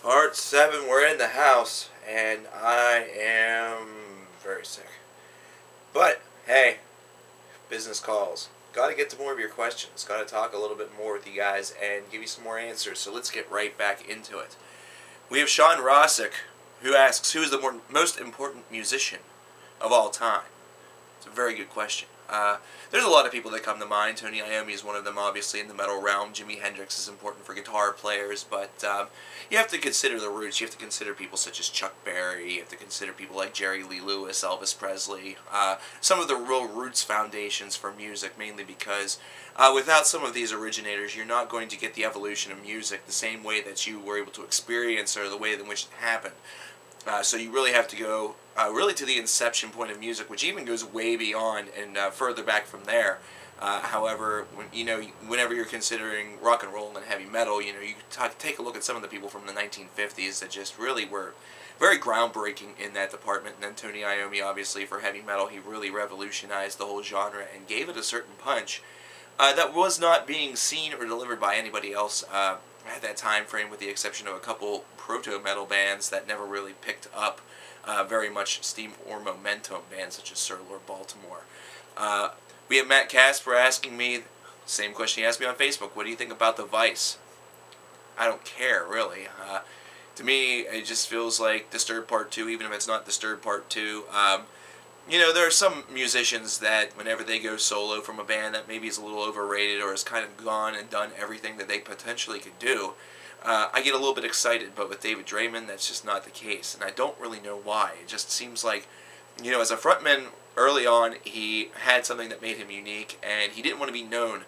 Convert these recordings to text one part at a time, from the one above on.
Part 7, we're in the house, and I am very sick. But, hey, business calls. Gotta get to more of your questions. Gotta talk a little bit more with you guys and give you some more answers. So let's get right back into it. We have Sean Rossick, who asks, who is the most important musician of all time? It's a very good question. There's a lot of people that come to mind. Tony Iommi is one of them, obviously, in the metal realm. Jimi Hendrix is important for guitar players, but you have to consider the roots. You have to consider people such as Chuck Berry. You have to consider people like Jerry Lee Lewis, Elvis Presley. Some of the real roots foundations for music, mainly because without some of these originators, you're not going to get the evolution of music the same way that you were able to experience or the way in which it happened. So you really have to go really to the inception point of music, which even goes way beyond and further back from there. However, whenever you're considering rock and roll and heavy metal, you take a look at some of the people from the 1950s that just really were very groundbreaking in that department. And then Tony Iommi, obviously, for heavy metal, he really revolutionized the whole genre and gave it a certain punch that was not being seen or delivered by anybody else at that time frame, with the exception of a couple proto-metal bands that never really picked up very much steam or momentum, bands such as Sir Lord Baltimore. We have Matt Casper asking me, same question he asked me on Facebook, what do you think about The Vice? I don't care, really. To me, it just feels like Disturbed Part 2, even if it's not Disturbed Part 2. There are some musicians that whenever they go solo from a band that maybe is a little overrated or has kind of gone and done everything that they potentially could do, I get a little bit excited. But with David Draymond, that's just not the case, and I don't really know why. It just seems like, as a frontman early on, he had something that made him unique, and he didn't want to be known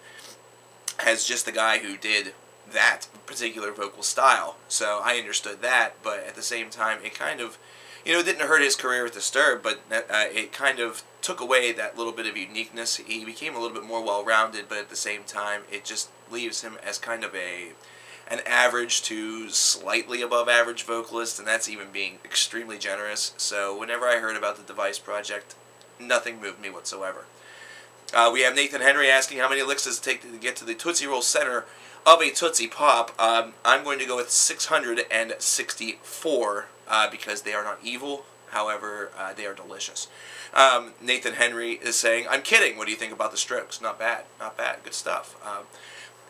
as just the guy who did that particular vocal style. So I understood that, but at the same time, it kind of it didn't hurt his career with Disturbed, but it kind of took away that little bit of uniqueness. He became a little bit more well-rounded, but at the same time, it just leaves him as kind of an average to slightly above average vocalist, and that's even being extremely generous. So whenever I heard about the Device project, nothing moved me whatsoever. We have Nathan Henry asking how many licks does it take to get to the Tootsie Roll center of a Tootsie Pop. I'm going to go with 664 because they are not evil. However, they are delicious. Nathan Henry is saying, I'm kidding. What do you think about the Strokes? Not bad. Not bad. Good stuff.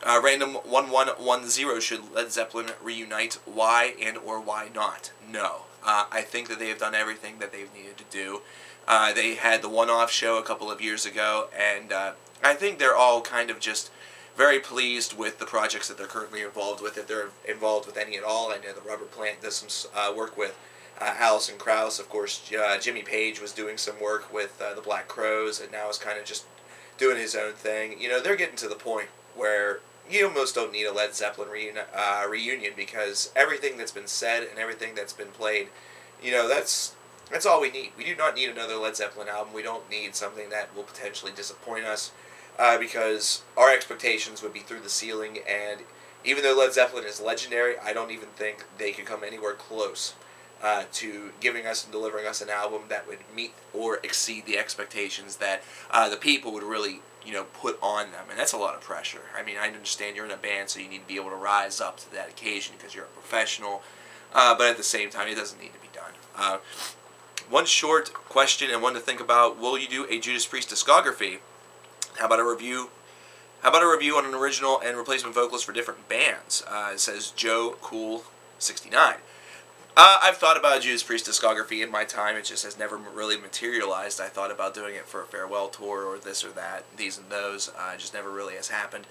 Random1110, should Led Zeppelin reunite? Why and or why not? No. I think that they have done everything that they've needed to do. They had the one-off show a couple of years ago, and I think they're all kind of just very pleased with the projects that they're currently involved with, if they're involved with any at all. I know the Rubber Plant does some work with Alison Krauss. Of course, Jimmy Page was doing some work with the Black Crowes, and now is kind of just doing his own thing. They're getting to the point where you almost don't need a Led Zeppelin reunion, because everything that's been said and everything that's been played, that's all we need. We do not need another Led Zeppelin album. We don't need something that will potentially disappoint us, because our expectations would be through the ceiling, and even though Led Zeppelin is legendary, I don't even think they could come anywhere close to giving us and delivering us an album that would meet or exceed the expectations that the people would really put on them. And that's a lot of pressure. I mean, I understand you're in a band, so you need to be able to rise up to that occasion because you're a professional, but at the same time, it doesn't need to be done. One short question and one to think about: will you do a Judas Priest discography? How about a review? How about a review on an original and replacement vocalist for different bands? It says Joe Cool 69. I've thought about a Judas Priest discography in my time. It just has never really materialized. I thought about doing it for a farewell tour or this or that, these and those. It just never really has happened.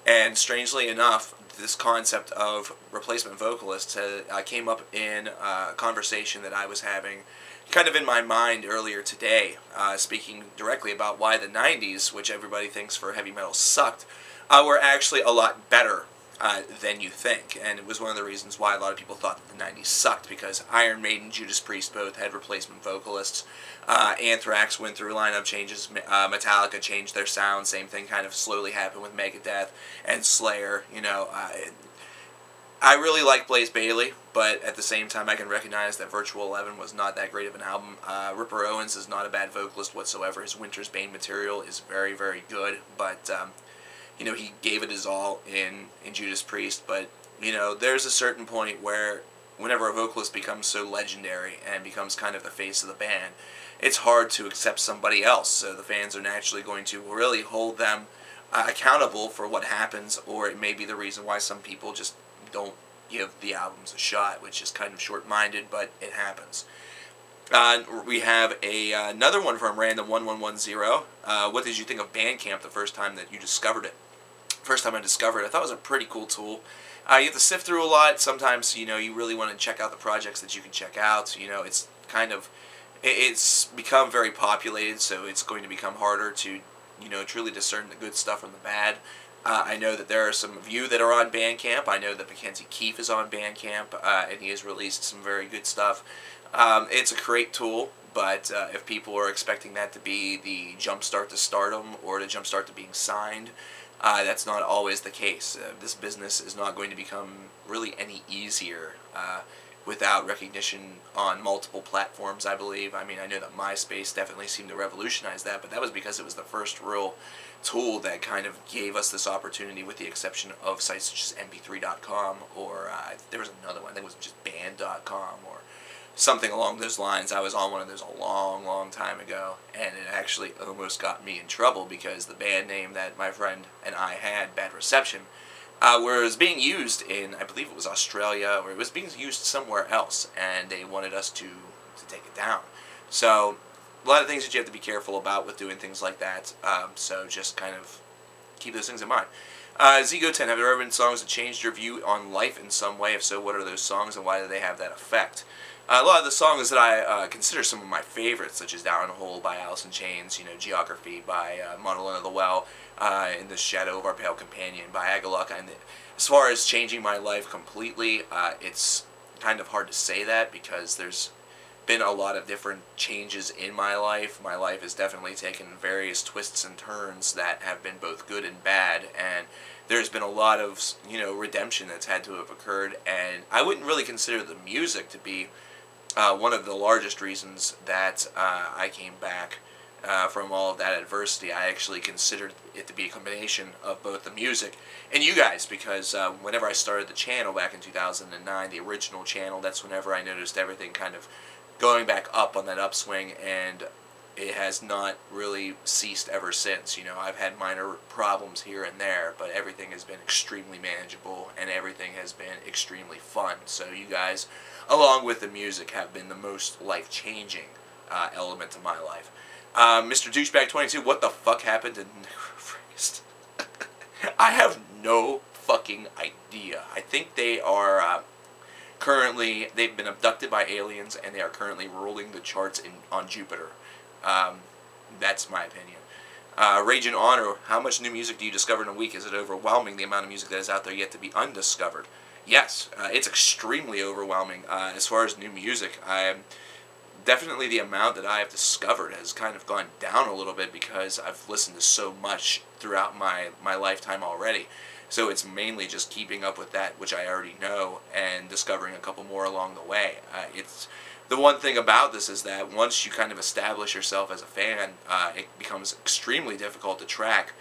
And strangely enough, this concept of replacement vocalists came up in a conversation that I was having kind of in my mind earlier today, speaking directly about why the 90s, which everybody thinks for heavy metal sucked, were actually a lot better than you think. And it was one of the reasons why a lot of people thought that the 90s sucked, because Iron Maiden, Judas Priest both had replacement vocalists. Anthrax went through lineup changes. Metallica changed their sound. Same thing kind of slowly happened with Megadeth and Slayer. I really like Blaze Bayley, but at the same time I can recognize that Virtual 11 was not that great of an album. Ripper Owens is not a bad vocalist whatsoever. His Winter's Bane material is very, very good, but he gave it his all in Judas Priest. But there's a certain point where whenever a vocalist becomes so legendary and becomes kind of the face of the band, it's hard to accept somebody else. So the fans are naturally going to really hold them accountable for what happens, or it may be the reason why some people just don't give the albums a shot, which is kind of short-minded, but it happens. We have another one from Random1110. What did you think of Bandcamp the first time that you discovered it? First time I discovered it, I thought it was a pretty cool tool. You have to sift through a lot. Sometimes, you really want to check out the projects that you can check out. It's kind of, it's become very populated, so it's going to become harder to, truly discern the good stuff from the bad. I know that there are some of you that are on Bandcamp. I know that Mackenzie Keefe is on Bandcamp, and he has released some very good stuff. It's a great tool, but if people are expecting that to be the jumpstart to stardom or the jumpstart to being signed, that's not always the case. This business is not going to become really any easier without recognition on multiple platforms, I believe. I mean, I know that MySpace definitely seemed to revolutionize that, but that was because it was the first real tool that kind of gave us this opportunity, with the exception of sites such as mp3.com, or there was another one, I think it was just band.com, or something along those lines. I was on one of those a long, long time ago, and it actually almost got me in trouble because the band name that my friend and I had, Bad Reception, was being used in, I believe it was Australia, or it was being used somewhere else, and they wanted us to take it down. So a lot of things that you have to be careful about with doing things like that, so just kind of keep those things in mind. Zigo10, have there ever been songs that changed your view on life in some way? If so, what are those songs, and why do they have that effect? A lot of the songs that I consider some of my favorites, such as Down in a Hole by Alice in Chains, Geography by Monolin of the Well, In the Shadow of Our Pale Companion by Agaluk. And as far as changing my life completely, it's kind of hard to say that because there's been a lot of different changes in my life. My life has definitely taken various twists and turns that have been both good and bad, and there's been a lot of, redemption that's had to have occurred, and I wouldn't really consider the music to be one of the largest reasons that I came back from all of that adversity. I actually considered it to be a combination of both the music and you guys, because whenever I started the channel back in 2009, the original channel, that's whenever I noticed everything kind of going back up on that upswing, and it has not really ceased ever since. I've had minor problems here and there, but everything has been extremely manageable, and everything has been extremely fun. So you guys, along with the music, have been the most life-changing element of my life. Mr. Douchebag22, what the fuck happened to Necrophagist? I have no fucking idea. I think they are currently, they've been abducted by aliens, and they are currently ruling the charts on Jupiter. That's my opinion. Rage and Honor, how much new music do you discover in a week? Is it overwhelming, the amount of music that is out there yet to be undiscovered? Yes, it's extremely overwhelming. As far as new music, definitely the amount that I have discovered has kind of gone down a little bit because I've listened to so much throughout my lifetime already. So it's mainly just keeping up with that which I already know and discovering a couple more along the way. It's the one thing about this is that once you kind of establish yourself as a fan, it becomes extremely difficult to track,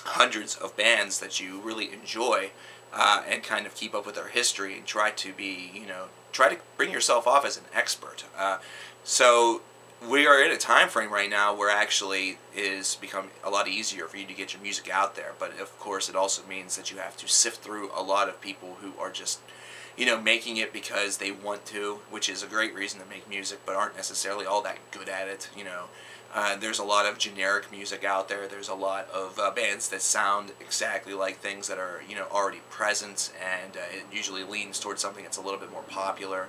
hundreds of bands that you really enjoy, and kind of keep up with their history and try to be, try to bring yourself off as an expert. So we are in a time frame right now where actually it has become a lot easier for you to get your music out there, but of course it also means that you have to sift through a lot of people who are just, making it because they want to, which is a great reason to make music, but aren't necessarily all that good at it. There's a lot of generic music out there. There's a lot of bands that sound exactly like things that are, already present, and it usually leans towards something that's a little bit more popular.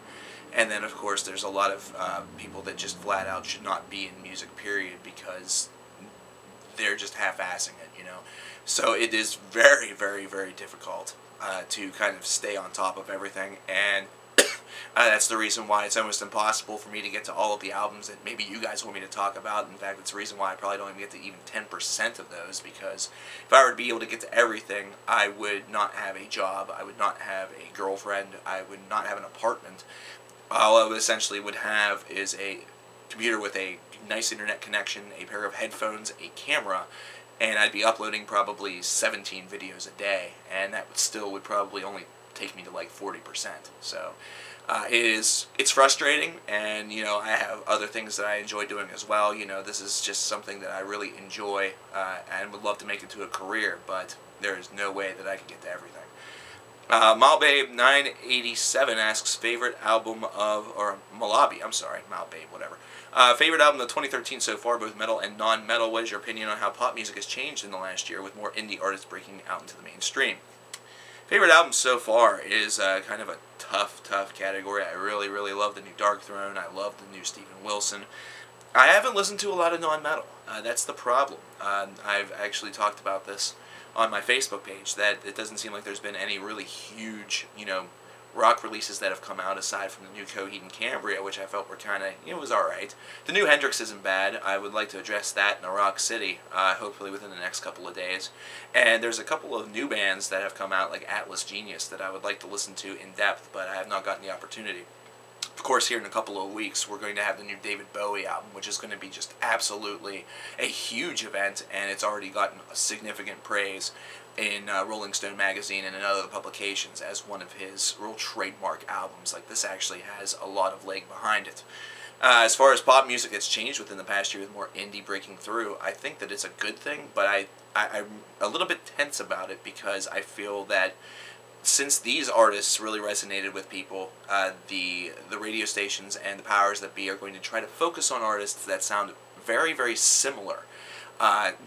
And then, of course, there's a lot of people that just flat out should not be in music, period, because they're just half-assing it, So it is very, very, very difficult to kind of stay on top of everything, and that's the reason why it's almost impossible for me to get to all of the albums that maybe you guys want me to talk about. In fact, it's the reason why I probably don't even get to even 10% of those, because if I were to be able to get to everything, I would not have a job, I would not have a girlfriend, I would not have an apartment. All I essentially would have is a computer with a nice internet connection, a pair of headphones, a camera, and I'd be uploading probably 17 videos a day, and that would probably only take me to like 40%. So it's frustrating, and I have other things that I enjoy doing as well. This is just something that I really enjoy and would love to make into a career, but there is no way that I can get to everything. Malbabe987 asks favorite album of, or Malabi, I'm sorry, Malbabe, whatever. Favorite album of 2013 so far, both metal and non-metal. What is your opinion on how pop music has changed in the last year with more indie artists breaking out into the mainstream? Favorite album so far is kind of a tough category. I really, really love the new Dark Throne. I love the new Steven Wilson. I haven't listened to a lot of non-metal. That's the problem. I've actually talked about this on my Facebook page, that it doesn't seem like there's been any really huge, rock releases that have come out aside from the new Coheed and Cambria, which I felt were kind of, it was alright. The new Hendrix isn't bad. I would like to address that in a Rock City, hopefully within the next couple of days. And there's a couple of new bands that have come out, like Atlas Genius, that I would like to listen to in depth, but I have not gotten the opportunity. Of course, here in a couple of weeks, we're going to have the new David Bowie album, which is going to be just absolutely a huge event, and it's already gotten significant praise in Rolling Stone magazine and in other publications as one of his real trademark albums. Like, this actually has a lot of leg behind it. As far as pop music has changed within the past year with more indie breaking through, I think that it's a good thing, but I'm a little bit tense about it, because I feel that since these artists really resonated with people, the radio stations and the powers that be are going to try to focus on artists that sound very, very similar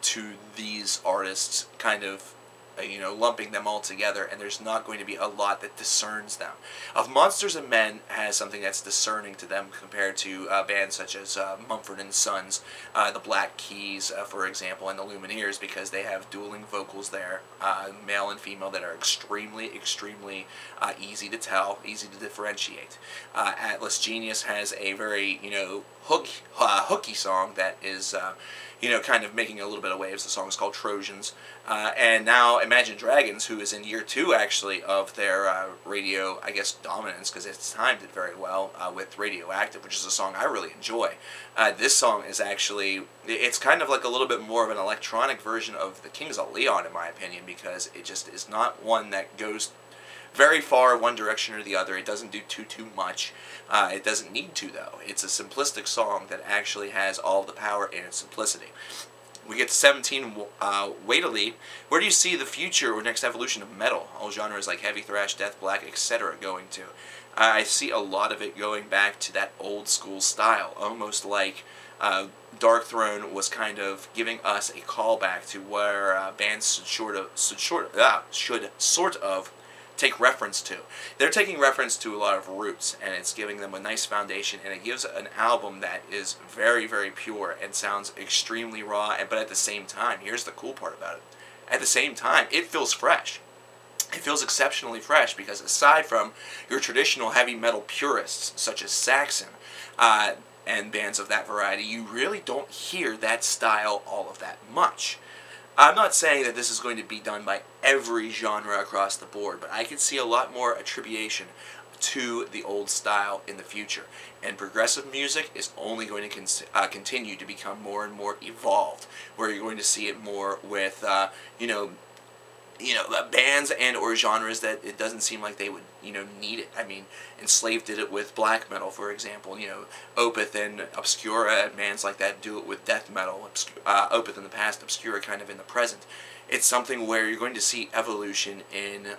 to these artists, kind of lumping them all together, and there's not going to be a lot that discerns them. Of Monsters and Men has something that's discerning to them compared to bands such as Mumford & Sons, the Black Keys, for example, and the Lumineers, because they have dueling vocals there, male and female, that are extremely easy to tell, easy to differentiate. Atlas Genius has a very, hooky song that is, kind of making a little bit of waves. The song is called Trojans. And now Imagine Dragons, who is in year 2, actually, of their radio, I guess, dominance, because it's timed it very well with Radioactive, which is a song I really enjoy. This song is actually, it's kind of like a little bit more of an electronic version of the Kings of Leon, in my opinion, because it just is not one that goes very far one direction or the other. It doesn't do too much. It doesn't need to, though. It's a simplistic song that actually has all the power in its simplicity. We get to 17, Waitily. Where do you see the future or next evolution of metal? All genres like heavy, thrash, death, black, etc. going to? I see a lot of it going back to that old school style, almost like Dark Throne was kind of giving us a callback to where bands should sort of take reference to. They're taking reference to a lot of roots, and it's giving them a nice foundation, and it gives an album that is very, very pure and sounds extremely raw, but at the same time, here's the cool part about it, at the same time, it feels fresh. It feels exceptionally fresh, because aside from your traditional heavy metal purists, such as Saxon, and bands of that variety, you really don't hear that style all of that much. I'm not saying that this is going to be done by every genre across the board, but I can see a lot more attribution to the old style in the future. And progressive music is only going to continue to become more and more evolved, where you're going to see it more with, bands and or genres that it doesn't seem like they would, need it. I mean, Enslaved did it with black metal, for example. Opeth and Obscura, bands like that do it with death metal. Opeth in the past, Obscura kind of in the present. It's something where you're going to see evolution in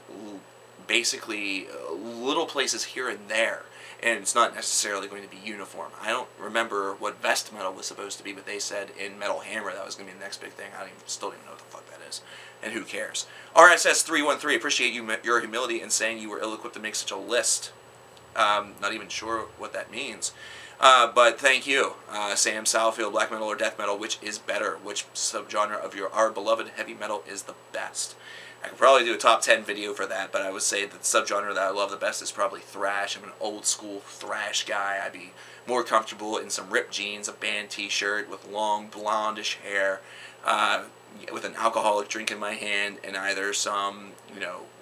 basically little places here and there, and it's not necessarily going to be uniform. I don't remember what Vest metal was supposed to be, but they said in Metal Hammer that was going to be the next big thing. I still don't even know what the fuck that is. And who cares? RSS313, appreciate your humility in saying you were ill-equipped to make such a list. Not even sure what that means. But thank you. Sam Southfield, black metal or death metal, which is better? Which subgenre of our beloved heavy metal is the best? I could probably do a top 10 video for that, but I would say that the subgenre that I love the best is probably thrash. I'm an old school thrash guy. I'd be more comfortable in some ripped jeans, a band t-shirt with long blondish hair, with an alcoholic drink in my hand, and either some,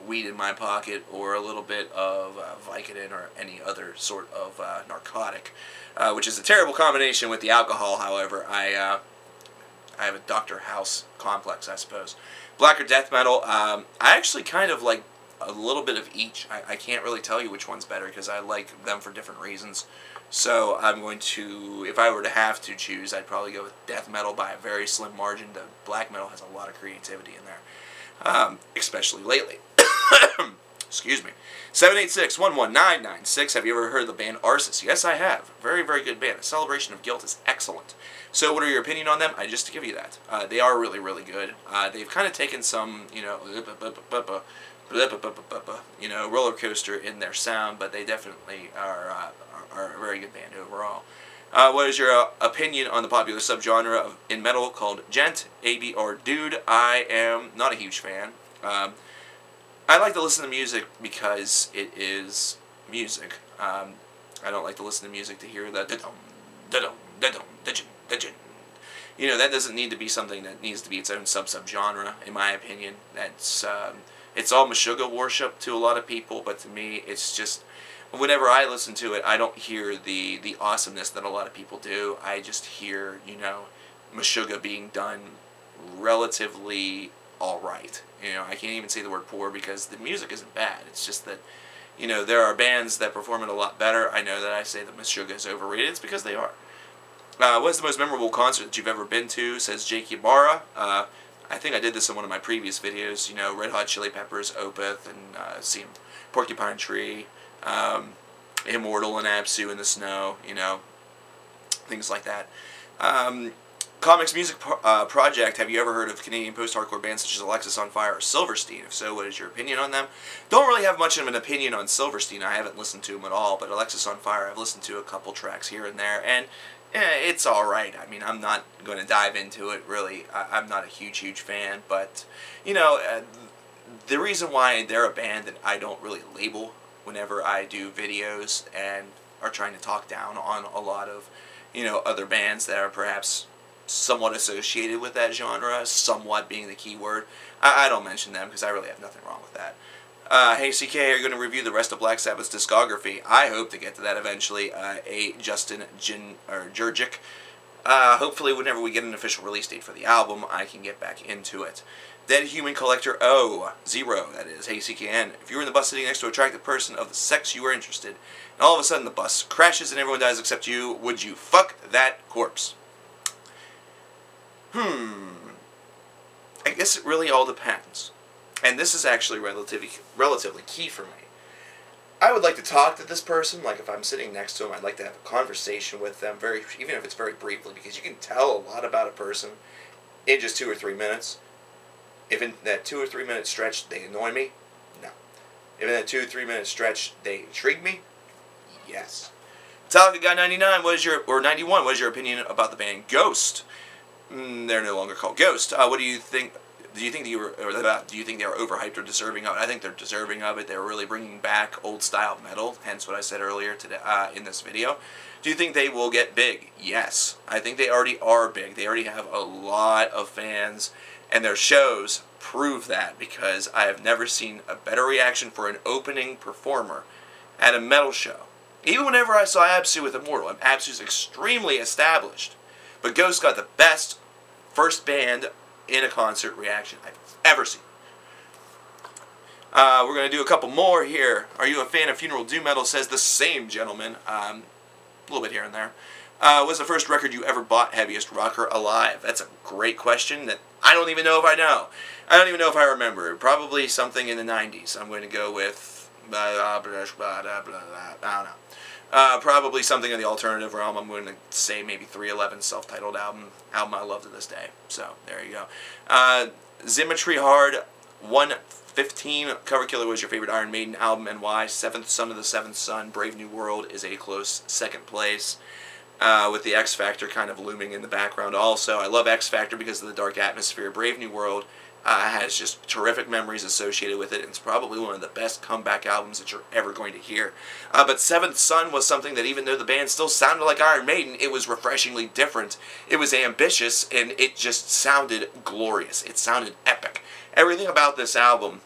weed in my pocket or a little bit of Vicodin or any other sort of narcotic, which is a terrible combination with the alcohol. However, I have a Dr. House complex, I suppose. Black or death metal, I actually kind of like a little bit of each. I can't really tell you which one's better because I like them for different reasons. So I'm going to, if I were to have to choose, I'd probably go with death metal by a very slim margin. The black metal has a lot of creativity in there, especially lately. Excuse me. 786-11996. Have you ever heard of the band Arsis? Yes, I have. Very, very good band. A Celebration of Guilt is excellent. So what are your opinion on them? Just to give you that. They are really, really good. They've kind of taken some, roller coaster in their sound, but they definitely are a very good band overall. What is your opinion on the popular subgenre in metal called gent, AB, or dude? I am not a huge fan. I like to listen to music because it is music. I don't like to listen to music to hear the da-dum, da-dum, da-dum, da-jin, da-jin. That doesn't need to be something that needs to be its own sub-genre, in my opinion. It's all Meshuggah worship to a lot of people, but to me, it's just, whenever I listen to it, I don't hear the awesomeness that a lot of people do. I just hear, Meshuggah being done relatively alright. I can't even say the word poor because the music isn't bad. It's just that, there are bands that perform it a lot better. I know that I say that Meshuggah is overrated. It's because they are. What's the most memorable concert that you've ever been to? Says Jake Ybarra. I think I did this in one of my previous videos. Red Hot Chili Peppers, Opeth, and Porcupine Tree, Immortal and Absu in the Snow. Things like that. Comics Music Project. Have you ever heard of Canadian post-hardcore bands such as Alexis on Fire or Silverstein? If so, what is your opinion on them? Don't really have much of an opinion on Silverstein. I haven't listened to them at all, but Alexis on Fire, I've listened to a couple tracks here and there, and it's alright. I mean, I'm not going to dive into it, really. I'm not a huge fan, but, the reason why they're a band that I don't really label whenever I do videos and are trying to talk down on a lot of, other bands that are perhaps somewhat associated with that genre, somewhat being the key word. I don't mention them because I really have nothing wrong with that. Hey CK, are you going to review the rest of Black Sabbath's discography? I hope to get to that eventually. Justin Jurgic. Hopefully whenever we get an official release date for the album, I can get back into it. Dead Human Collector 0, that is. Hey CKN, if you were in the bus sitting next to an attractive person of the sex you were interested, and all of a sudden the bus crashes and everyone dies except you, would you fuck that corpse? I guess it really all depends. And this is actually relatively key for me. I would like to talk to this person, like if I'm sitting next to them, I'd like to have a conversation with them, even if it's very briefly, because you can tell a lot about a person in just 2 or 3 minutes. If in that 2 or 3 minute stretch they annoy me, no. If in that 2 or 3 minute stretch they intrigue me, yes. Metallica Guy 99, or 91, what is your opinion about the band Ghost? They're no longer called Ghost. What do you think? Do you think they are overhyped or deserving of it? I think they're deserving of it. They're really bringing back old style metal, hence what I said earlier today in this video. Do you think they will get big? Yes. I think they already are big. They already have a lot of fans, and their shows prove that, because I have never seen a better reaction for an opening performer at a metal show. Even whenever I saw Absu with Immortal, Absu's extremely established. But Ghost got the best first band in a concert reaction I've ever seen. We're going to do a couple more here. Are you a fan of funeral doom metal? Says the same gentleman. A little bit here and there. What's the first record you ever bought? Heaviest rocker alive? That's a great question that I don't even know if I know. I don't even know if I remember. Probably something in the 90s. I'm going to go with I don't know. Probably something in the alternative realm. I'm going to say maybe 311 self-titled album I love to this day. So there you go. Symmetry Hard 115. Cover Killer was your favorite Iron Maiden album and why? Seventh Son of the Seventh Son. Brave New World is a close second place. With the X Factor kind of looming in the background also. I love X Factor because of the dark atmosphere. Brave New World has just terrific memories associated with it. It's probably one of the best comeback albums that you're ever going to hear. But Seventh Son was something that, even though the band still sounded like Iron Maiden, it was refreshingly different. It was ambitious, and it just sounded glorious. It sounded epic. Everything about this album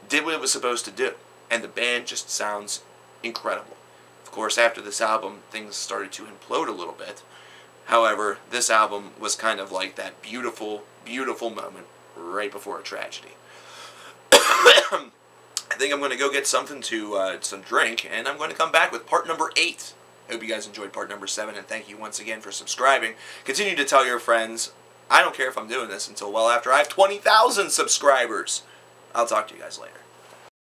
did what it was supposed to do, and the band just sounds incredible. Of course, after this album, things started to implode a little bit. However, this album was kind of like that beautiful, beautiful moment right before a tragedy. I think I'm going to go get something to some drink, and I'm going to come back with part number 8. I hope you guys enjoyed part number 7, and thank you once again for subscribing. Continue to tell your friends. I don't care if I'm doing this until well after I have 20,000 subscribers. I'll talk to you guys later.